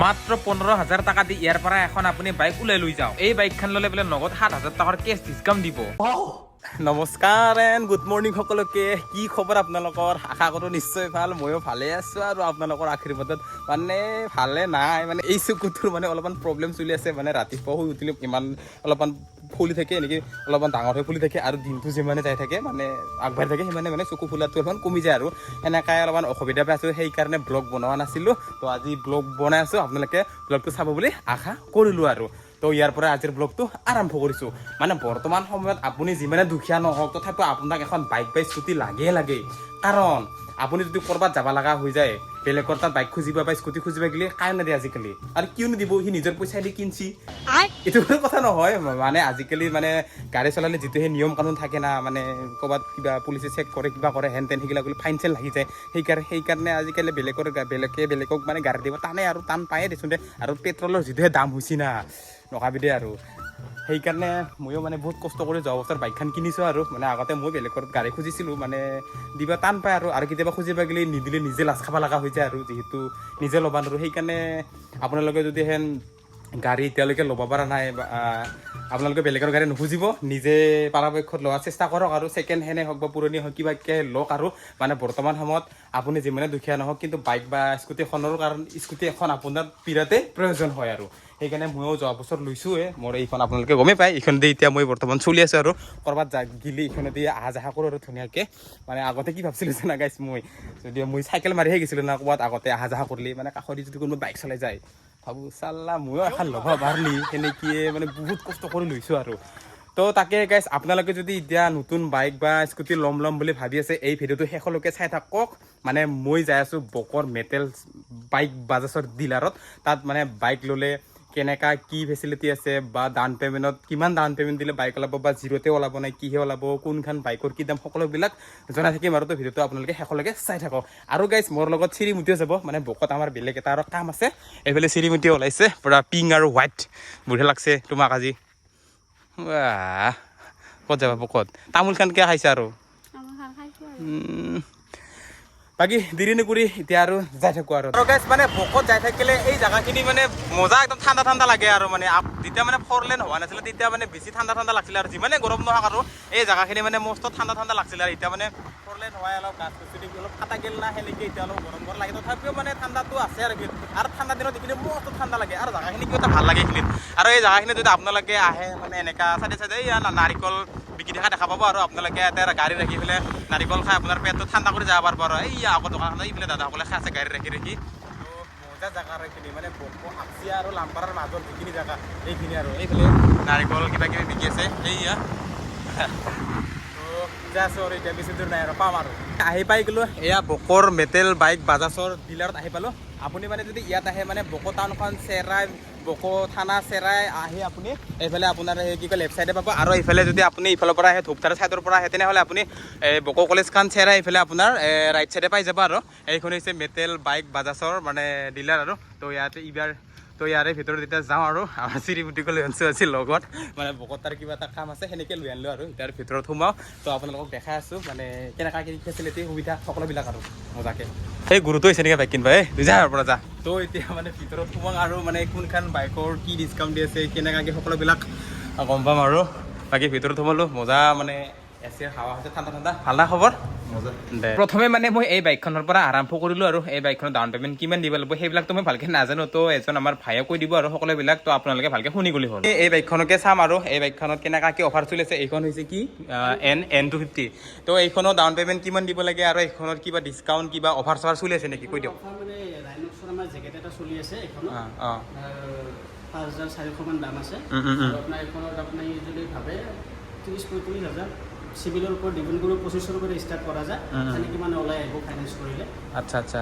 মাত্ৰ 15,000 টকা দি ইয়াৰ পৰা এখন আপুনি বাইক ওলাই লৈ যাওক। এই বাইকখন ল'লে বোলে নগদ 7,000 টকাৰ কেছ ডিছকাউণ্ট দিব। নমস্কাৰ এণ্ড গুড মৰ্ণিং সকলোকে। কি খবৰ আপোনালোকৰ? আশা কৰোঁ নিশ্চয় ভাল। ময়ো ভালে আছোঁ আৰু আপোনালোকৰ আশীৰ্বাদত মানে ভালে নাই মানে এই চকুটোৰ মানে অলপমান প্ৰব্লেম চলি আছে। মানে ৰাতিপুৱা শুই উঠিলে ইমান অলপমান ফুলি থাকে এনেকৈ অলপমান ডাঙৰ হৈ ফুলি থাকে আৰু দিনটো যিমানে যাই থাকে মানে আগবাঢ়ি থাকে সিমানে মানে চকু ফুলাটো অলপমান কমি যায় আৰু এনেকৈ অলপমান অসুবিধা পাই আছোঁ। সেইকাৰণে ব্লগ বনোৱা নাছিলোঁ। তো আজি ব্লগ বনাই আছোঁ, আপোনালোকে ব্লগটো চাব বুলি আশা কৰিলোঁ আৰু। তো ইয়াৰ পৰা আজিৰ ব্লগটো আৰম্ভ কৰিছোঁ। মানে বৰ্তমান সময়ত আপুনি যিমানে দুখীয়া নহওক তথাপিও আপোনাক এখন বাইক বা স্কুটি লাগে। কাৰণ আপুনি যদি ক'ৰবাত যাব লগা হৈ যায়, বেলেগৰ তাত বাইক খুজিব বা স্কুটি খুজিব গ'লে কাই নিদিয়ে আজিকালি। আৰু কিয় নিদিব, সি নিজৰ পইচা দি কিনছি। এইটো কোনো কথা নহয়। মানে আজিকালি মানে গাড়ী চলালে যিটো সেই নিয়ম কানুন থাকে না, মানে ক'ৰবাত কিবা পুলিচে চেক কৰে কিবা কৰে হেন তেন সেইবিলাক ফাইন চেন লাগি যায়। সেইকাৰণে আজিকালি বেলেগক মানে গাড়ী দিব টানে আৰু টান পায়ে দেচোন দে। আৰু পেট্ৰলৰ যিটোহে দাম হৈছে না নকাবি দে আৰু। সেইকাৰণে ময়ো মানে বহুত কষ্ট কৰি যোৱা বছৰ বাইকখন কিনিছোঁ আৰু। মানে আগতে মই বেলেগৰ গাড়ী খুজিছিলোঁ, মানে দিব টান পায় আৰু কেতিয়াবা খুজিব গ'লে নিদিলে নিজে লাজ খাব লগা হৈ যায় আৰু, যিহেতু নিজে ল'ব নোৱাৰোঁ। সেইকাৰণে আপোনালোকে যদি হেন গাড়ী এতিয়ালৈকে ল'ব পৰা নাই বা আপোনালোকে বেলেগৰ গাড়ী নুখুজিব, নিজে পৰাপক্ষত লোৱাৰ চেষ্টা কৰক আৰু ছেকেণ্ড হেণ্ডে হওক বা পুৰণি হওক কিবাকে লওক আৰু। মানে বৰ্তমান সময়ত আপুনি যিমানে দুখীয়া নহওক কিন্তু বাইক বা স্কুটি এখনৰ কাৰণ স্কুটি এখন আপোনাৰ বিৰাটেই প্ৰয়োজন হয় আৰু। সেইকাৰণে ময়ো যোৱা বছৰ লৈছোঁৱে। মোৰ এইখন আপোনালোকে গমেই পায়, এইখনেদি এতিয়া মই বৰ্তমান চলি আছোঁ আৰু ক'ৰবাত গিলি এইখনেদি অহা যোৱা কৰোঁ আৰু ধুনীয়াকৈ। মানে আগতে কি ভাবছিলোঁ জানা গাইছ, মই চাইকেল মাৰিহে গৈছিলোঁ না ক'ৰবাত আগতে অহা যোৱা কৰিলে, মানে কাষেদি যদি কোনোবা বাইক চলাই যায় ভাবোঁ চাল্লা ময়ো এখন ল'ব পাৰিলি সেনেকৈয়ে মানে বহুত কষ্ট কৰি লৈছোঁ আৰু। তো তাকে গাইছ, আপোনালোকে যদি এতিয়া নতুন বাইক বা স্কুটি ল'ম বুলি ভাবি আছে, এই ভিডিঅ'টো শেষলৈকে চাই থাকক। মানে মই যাই আছোঁ বকৰ মেটেল বাইক বাজাজৰ ডিলাৰত। তাত মানে বাইক ল'লে কেনেকা কি ফেচিলিটি আছে বা ডাউন পে'মেণ্টত কিমান ডাউন পে'মেণ্ট দিলে বাইক ওলাব বা জিৰ'তে ওলাব নাই কিহে ওলাব, কোনখন বাইকৰ কি দাম, সকলোবিলাক জনাই থাকিম আৰু। তো ভিডিঅ'টো আপোনালোকে শেষলৈকে চাই থাকক। আৰু গাইছ মোৰ লগত চিৰিমুটিও যাব, মানে বকত আমাৰ বেলেগ এটা আৰু কাম আছে। এইফালে চিৰিমুটিও ওলাইছে পূৰা পিংক আৰু হোৱাইট, বঢ়িয়া লাগছে তোমাক আজি। ক'ত যাবা বকত? তামোল খান কিয় খাইছা আৰু? বাকী দেৰি নকৰি এতিয়া আৰু যাই থাকোঁ আৰু গাইছ। মানে বকত যাই থাকিলে এই জেগাখিনি মানে মজা একদম ঠাণ্ডা লাগে আৰু। মানে যেতিয়া মানে 4 লেন হোৱা নাছিলে তেতিয়া মানে বেছি ঠাণ্ডা লাগিছিলে আৰু যিমানে গৰম নহওক আৰু এই জেগাখিনি মানে মস্ত ঠাণ্ডা লাগিছিলে। আৰু এতিয়া মানে 4 লেন হোৱাই অলপ গাছ গছনি অলপ কাটা গেল না, সেনেকৈ এতিয়া অলপ গৰম লাগে। তথাপিও মানে ঠাণ্ডাটো আছে আৰু ঠাণ্ডা দিনত এইখিনি মস্ত ঠাণ্ডা লাগে আৰু জেগাখিনি কিবা এটা ভাল লাগে এইখিনিত। আৰু এই জেগাখিনি যদি আপোনালোকে আহে মানে এনেকুৱা চাইডে এই নাৰিকল বিকি দেখা পাব আৰু আপোনালোকে ইয়াতে গাড়ী ৰাখি পেলাই নাৰিকল খাই আপোনাৰ পেটটো ঠাণ্ডা কৰি যাব পাৰিব আৰু। এই আগত দোকানখন এইফালে দাদাসকলে খাই আছে গাড়ী ৰাখি। তো মজা জেগা আৰু এইখিনি মানে আপচিয়া আৰু লাম্পাৰৰ মাজত যিখিনি জেগা এইখিনি আৰু এইফালে নাৰিকল কিবা কিবি বিকি আছে এইয়া। তো আছোঁ আৰু এতিয়া বেছি দূৰ নাই আৰু পাম আৰু। আহি পাই গ'লোঁ এয়া বকৰ মেটেল বাইক বাজাজৰ ডিলাৰত আহি পালোঁ। আপুনি মানে যদি ইয়াত আহে মানে বকো টাউনখন চেৰাই বকো থানা চেৰাই আহি আপুনি এইফালে আপোনাৰ কি কয় লেফ্ট চাইডে পাব। আৰু এইফালে যদি আপুনি ইফালৰ পৰা আহে ধূপধাৰা চাইডৰ পৰা আহে তেনেহ'লে আপুনি বকো কলেজখন চেৰাই এইফালে আপোনাৰ ৰাইট চাইডে পাই যাব আৰু। এইখন হৈছে মেটেল বাইক বাজাজৰ মানে ডিলাৰ আৰু। তো ইয়াতে তো ইয়াৰে ভিতৰত এতিয়া যাওঁ আৰু আমাৰ চিৰিমুটিকো লৈ আনিছোঁ আছিল লগত, মানে বকত তাৰ কিবা এটা কাম আছে সেনেকৈ লৈ আনিলোঁ আৰু ইয়াৰ ভিতৰত সোমাওঁ। তো আপোনালোকক দেখাই আছোঁ মানে কেনেকুৱা কি ফেচিলিটি সুবিধা সকলোবিলাক আৰু মজাকৈ। এই গুৰুটো হৈছে নেকি বাইক কিনিবা, এই যা পৰা যা। তো এতিয়া মানে ভিতৰত সোমাওঁ আৰু মানে কোনখন বাইকৰ কি ডিছকাউণ্ট দি আছে কেনেকুৱাকৈ সকলোবিলাক গম পাম আৰু। বাকী ভিতৰত সোমালোঁ মজা, মানে এচিৰ হাৱা হৈছে ঠাণ্ডা। ভাল না খবৰ? প্ৰথমে মানে মই এই বাইকখনৰ পৰা আৰম্ভ কৰিলোঁ আৰু এই বাইকখনৰ ডাউন পে'মেণ্ট কিমান দিব লাগিব সেইবিলাকতো মই ভালকৈ নাজানো। তো এজন আমাৰ ভায়ে কৈ দিব আৰু সকলোবিলাক। তো আপোনালোকে ভালকৈ শুনি গ'লে হ'ল। এই বাইকখনকে চাম আৰু এই বাইকখনত কেনেকুৱা কি অফাৰ চলি আছে। এইখন হৈছে কি N250। তো এইখনৰ ডাউন পে'মেণ্ট কিমান দিব লাগে আৰু এইখনত কিবা ডিছকাউণ্ট কিবা অফাৰ চফাৰ চলি আছে নেকি কৈ দিয়ক। মানে ৰাইনক্সৰ আমাৰ জেকেট এটা চলি আছে, এইখনত 5,400 মান দাম আছে। আপোনাৰ এইখনত আপুনি যদি ভাবে 30-35,000 চিভিলৰ ওপৰত ডিপেণ্ড কৰি 25,000 পৰা ষ্টাৰ্ট কৰা যায়, তেনেকৈ মানে ওলাই আহিব ফাইনেন্স কৰিলে। আচ্ছা।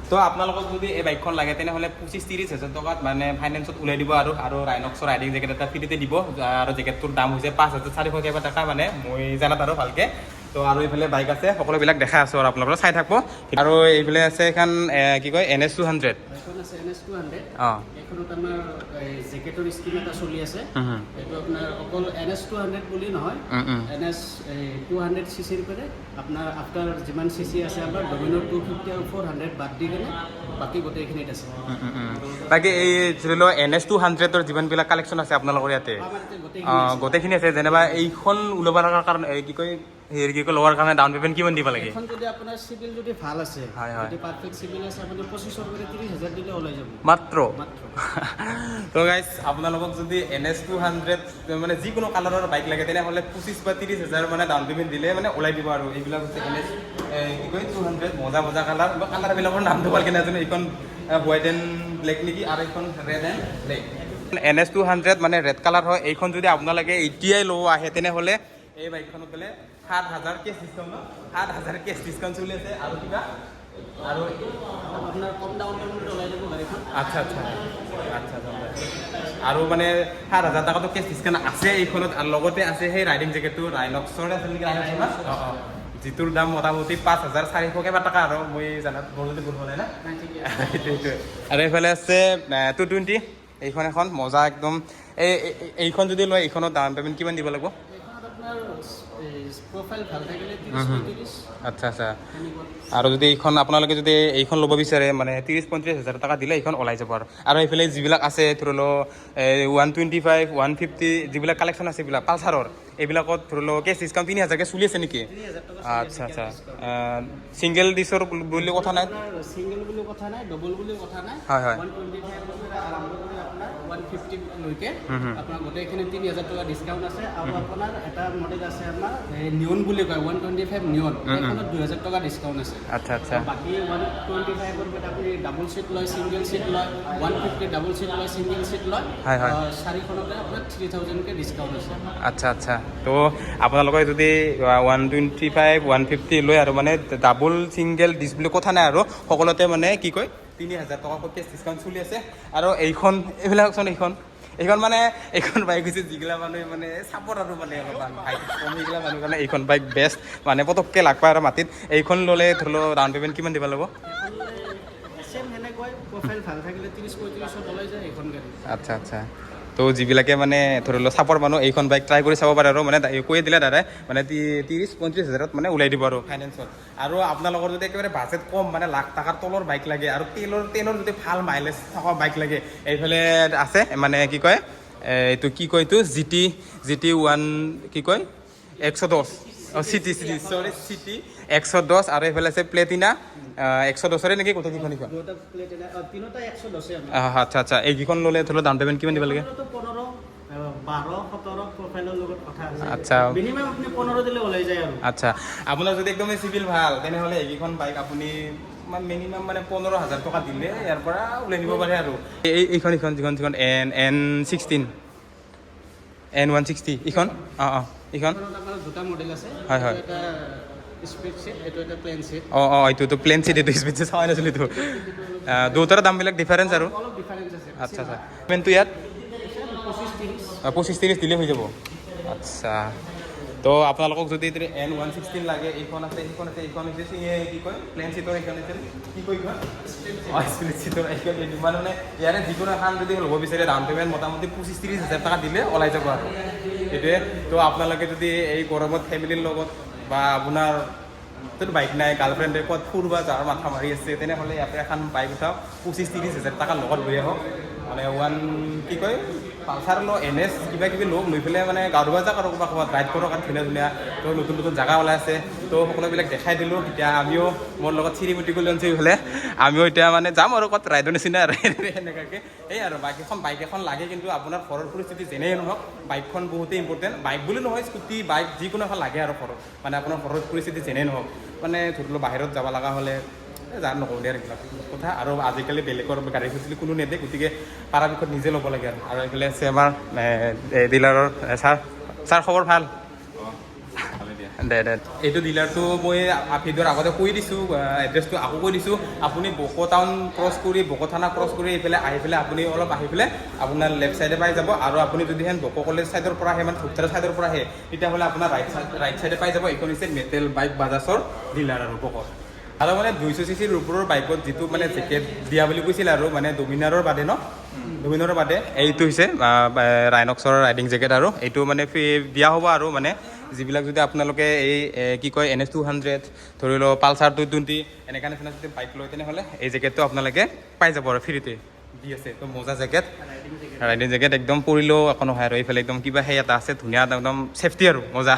তো আপোনালোকক যদি এই বাইকখন লাগে তেনেহ'লে 25-30,000 টকাত মানে ফাইনেন্সত ওলাই দিব আৰু ৰাইনক্সৰ ৰাইডিং জেকেট এটা ফ্ৰীতে দিব। আৰু জেকেটটোৰ দাম হৈছে 5,400 টকা, মানে মই জানাত আৰু ভালকৈ। তো আৰু এইফালে বাইক আছে সকলোবিলাক দেখাই আছোঁ আৰু আপোনালোকে চাই থাকব আৰু এইফালে আছে এখন কি কয় NS200 এখন আছে NS200 অঁ এইখনত আমাৰ জেকেটৰ স্কিম এটা চলি আছে এইটো আপোনাৰ অকল NS200 বুলি নহয় NS 200 চিচিৰ পৰা আপোনাৰ আফটাৰ যিমান চিচি আছে আমাৰ ডমিনৰ 250 আৰু 400 বাদ দি কেনে বাকী গোটেইখিনিত আছে বাকী এই ধৰি লওক NS200ৰ যিমানবিলাক কালেকশ্যন আছে আপোনালোকৰ ইয়াতে আমাৰ ইয়াতে গোটেইখিনি গোটেইখিনি আছে যেনিবা এইখন ওলাব লগাৰ কাৰণে কি কয় হেৰি কি কয় লোৱাৰ কাৰণে ডাউন পে'মেণ্ট কিমান দিব লাগে এখন যদি আপোনাৰ চিভিল যদি ভাল আছে হয়, হয়। যদি পাৰফেক্ট চিভিল আছে আপুনি 25 কৰি 30,000 দিলে ওলাই যাব মাত্ৰ মাত্ৰ তো গাইজ আপোনালোকক যদি NS200 মানে যিকোনো কালাৰৰ বাইক লাগে তেনেহ'লে 25 বা 30,000 মানে ডাউন পে'মেণ্ট দিলে মানে ওলাই দিব আৰু এইবিলাক হৈছে NS কি কয় 200 মজা মজা কালাৰ বা কালাৰবিলাকৰ নামটো ভালকৈ নাজানো এইখন হোৱাইট এণ্ড ব্লেক নেকি আৰু এইখন ৰেড এণ্ড ব্লেক NS200 মানে ৰেড কালাৰ হয় এইখন যদি আপোনালোকে এতিয়াই ল'ব আহে তেনেহ'লে এই বাইকখনত গ'লে 7,000 কেছ ডিছকাউণ্ট 7,000 কেছ ডিছকাউণ্ট চলি আছে আৰু কিবা আৰু আপোনাৰ কম ডাউন পে'মেণ্ট ওলাই যাব গাড়ীখন আচ্ছা আচ্ছা আচ্ছা আৰু মানে 7,000 টকাটো কেছ ডিছকাউণ্ট আছে এইখনত আৰু লগতে আছে সেই ৰাইডিং জেকেটটো ৰাইনক্সৰ আছে নেকি অঁ অঁ যিটোৰ দাম মোটামুটি 5,400 কিবা টকা আৰু মই জানাত মোৰ যদি ভুল হোৱা নাই না সেইটোৱে আৰু এইফালে আছে 220 এইখন এখন মজা একদম এইখন যদি লয় এইখনত ডাউন পে'মেণ্ট কিমান দিব লাগিব এইখনত আপোনাৰ প্ৰফাইল ভাল থাকিলে 30-35 আচ্ছা আচ্ছা আৰু যদি এইখন আপোনালোকে যদি এইখন ল'ব বিচাৰে মানে 30-35,000 টকা দিলে এইখন ওলাই যাব আৰু এইফালে যিবিলাক আছে ধৰি লওক 125 150 যিবিলাক কালেকশ্যন আছে এইবিলাক পালচাৰৰ এইবিলাকত ধৰি লওক কেছ ডিছকাউণ্ট 3,000কৈ চলি আছে নেকি আচ্ছা আচ্ছা ছিংগল ডিছৰ বুলি কথা নাই সিঙ্গেল বুলি কথা নাই ডবল বুলি কথা নাই হয় হয় 125 পৰা আৰম্ভ কৰি আপোনাৰ 150 লৈকে আপোনাৰ গোটেইখিনি 3,000 টকা ডিছকাউণ্ট আছে আৰু আপোনাৰ এটা মডেল আছে আমাৰ নিয়ন বুলি কয় 125 নিয়ন এইখনত 2,000 টকা ডিছকাউণ্ট আছে আচ্ছা আচ্ছা বাকী 125 ৰ ভিতৰত আপুনি ডাবল চিট লয় সিঙ্গেল চিট লয় 150 ডাবল চিট লয় সিঙ্গেল চিট লয় হয় হয় চাৰিখনতে আপোনাৰ 3,000 কে ডিছকাউণ্ট আছে আচ্ছা আচ্ছা তো আপোনালোকে যদি 125 150 লয় আৰু মানে ডাবল ছিংগেল ডিছ বুলি কথা নাই আৰু সকলোতে মানে কি কয় 3,000 টকাকৈ কেছ ডিছকাউণ্ট চলি আছে আৰু এইবিলাকচোন এইখন মানে এইখন বাইক হৈছে যিগিলা মানুহে মানে চাপৰ্ট আৰু মানে অলপমান হাইট কম সেইগিলা মানুহ কাৰণে এইখন বাইক বেষ্ট মানে পটককৈ লাগ পায় আৰু মাটিত এইখন ল'লে ধৰি লওক ডাউন পে'মেণ্ট কিমান দিব লাগিব চেম সেনেকৈ প্ৰফাইল ভাল থাকিলে 30-35 ওলাই যায় এইখন গাড়ী আচ্ছা আচ্ছা তো যিবিলাকে মানে ধৰি লওক চাপৰ মানুহ এইখন বাইক ট্ৰাই কৰি চাব পাৰে আৰু মানে কৈ দিলে দাদাই মানে 30-35,000 মানে ওলাই দিব আৰু ফাইনেন্সত আৰু আপোনালোকৰ যদি একেবাৰে বাজেট কম মানে লাখ টকাৰ তলৰ বাইক লাগে আৰু তেলৰ যদি ভাল মাইলেজ থকা বাইক লাগে এইফালে আছে মানে কি কয় এইটো কি কয় এইটো GT 1 কি কয় 110 চিটি চিটি 110 আৰু এইফালে আছে প্লেটিনা 110 নেকি গোটেইকেইখন দুটা প্লেট তিনিটা 110 আচ্ছা আচ্ছা এইকেইখন ল'লে ধৰি লওক ডাউন পে'মেণ্ট কিমান দিব লাগে 15 12 17 প্ৰফাইলৰ লগত কথা আছে আচ্ছা মিনিমাম আপুনি 15 দিলে ওলাই যায় আৰু আচ্ছা আপোনাৰ যদি একদমেই চিভিল ভাল তেনেহ'লে এইকেইখন বাইক আপুনি মিনিমাম মানে 15,000 টকা দিলে ইয়াৰ পৰা ওলাই নিব পাৰে আৰু এইখন যিখন N16 N160 এইখন অঁ এইখন আমাৰ দুটা মডেল আছে হয় হয় এটা স্পীড সিট এইটো এটা প্লেন সিট এইটোতো প্লেন চিট এইটো স্পীড চিট চাই নাছিলোঁ এইটো দুটাৰ দামবিলাক ডিফাৰেঞ্চ আৰু অলপ ডিফাৰেঞ্চ আছে আচ্ছা আচ্ছা পেমেণ্টটো ইয়াত 25-30 25-30 দিলে হৈ যাব আচ্ছা তো আপোনালোকক যদি N116 লাগে এইখন আছে এইখন আছে এইখন হৈছে কি কয় প্লেন চিটৰ এইখন আছে কি কয় এইখন স্প্লিট চিটৰ এইখন মানে ইয়াৰে যিকোনো এখন যদি ল'ব বিচাৰে ডাউন পে'মেণ্ট মোটামুটি 25-30,000 টকা দিলে ওলাই যাব আৰু সেইটোৱে তো আপোনালোকে যদি এই গৰমত ফেমিলিৰ লগত বা আপোনাৰ যদি বাইক নাই গাৰ্লফ্ৰেণ্ডে ক'ত ফুৰিব যোৱাৰ মাথা মাৰি আছে তেনেহ'লে ইয়াতে এখন বাইক উঠাওক 25-30,000 টকাৰ লগত লৈ আহক মানে কি কয় পালচাৰ ল NS কিবা কিবি লৈ পেলাই মানে গাঁৱৰ যাওক আৰু ক'ৰবাত ৰাইড কৰক আৰু ধুনীয়া ধুনীয়া তো নতুন নতুন জেগা ওলাই আছে তো সকলোবিলাক দেখাই দিলোঁ এতিয়া আমিও মোৰ লগত চিৰিমুটি গ'লে এইফালে আমিও এতিয়া মানে যাম আৰু ক'ত ৰাইডৰ নিচিনা আৰু সেনেকুৱাকৈ এই আৰু বাইক এখন লাগে কিন্তু আপোনাৰ ঘৰৰ পৰিস্থিতি যেনেই নহওক বাইকখন বহুতেই ইম্পৰ্টেণ্ট বাইক বুলি নহয় স্কুটি বাইক যিকোনো এখন লাগে আৰু ঘৰত মানে আপোনাৰ ঘৰৰ পৰিস্থিতি যেনেই নহওক মানে ধৰি লওক বাহিৰত যাব লগা হ'লে যাৰ নকওঁ দিয়া এইবিলাক কথা আৰু আজিকালি বেলেগৰ গাড়ী খুজিলে কোনো নেদে গতিকে পৰাপক্ষত নিজে ল'ব লাগে আৰু এইফালে আছে আমাৰ ডিলাৰৰ ছাৰ খবৰ ভাল অঁ ভালে দিয়া দে এইটো ডিলাৰটো মই ভিডিঅ'ৰ আগতে কৈ দিছোঁ, এড্ৰেছটো আকৌ কৈ দিছোঁ। আপুনি বকো টাউন ক্ৰছ কৰি বকো থানা ক্ৰছ কৰি এইফালে আহি পেলাই আপুনি অলপ আহি পেলাই আপোনাৰ লেফ্ট চাইডে পাই যাব। আৰু আপুনি যদি বকো কলেজ চাইডৰ পৰা আহে মানে ধূপধাৰা চাইডৰ পৰা আহে তেতিয়াহ'লে আপোনাৰ ৰাইট চাইডে পাই যাব। এইখন হৈছে মেটেল বাইক বাজাজৰ ডিলাৰ আৰু বকোৰ। আৰু মানে 200 cc ওপৰৰ বাইকত যিটো মানে জেকেট দিয়া বুলি কৈছিল আৰু মানে ডমিনাৰৰ বাদে ডমিনাৰৰ বাদে এইটো হৈছে ৰাইনক্সৰ ৰাইডিং জেকেট। আৰু এইটো মানে দিয়া হ'ব আৰু মানে যিবিলাক যদি আপোনালোকে এই কি কয় NS 200 ধৰি লওক পালচাৰ 220 এনেকুৱা নিচিনা যদি বাইক লয় তেনেহ'লে এই জেকেটটো আপোনালোকে পাই যাব আৰু ফ্ৰীতে দি আছে। একদম মজা জেকেট, ৰাইডিং জেকেট একদম পৰিলেও একো নহয় আৰু এইফালে একদম কিবা সেই এটা আছে ধুনীয়া একদম ছেফটি আৰু মজা।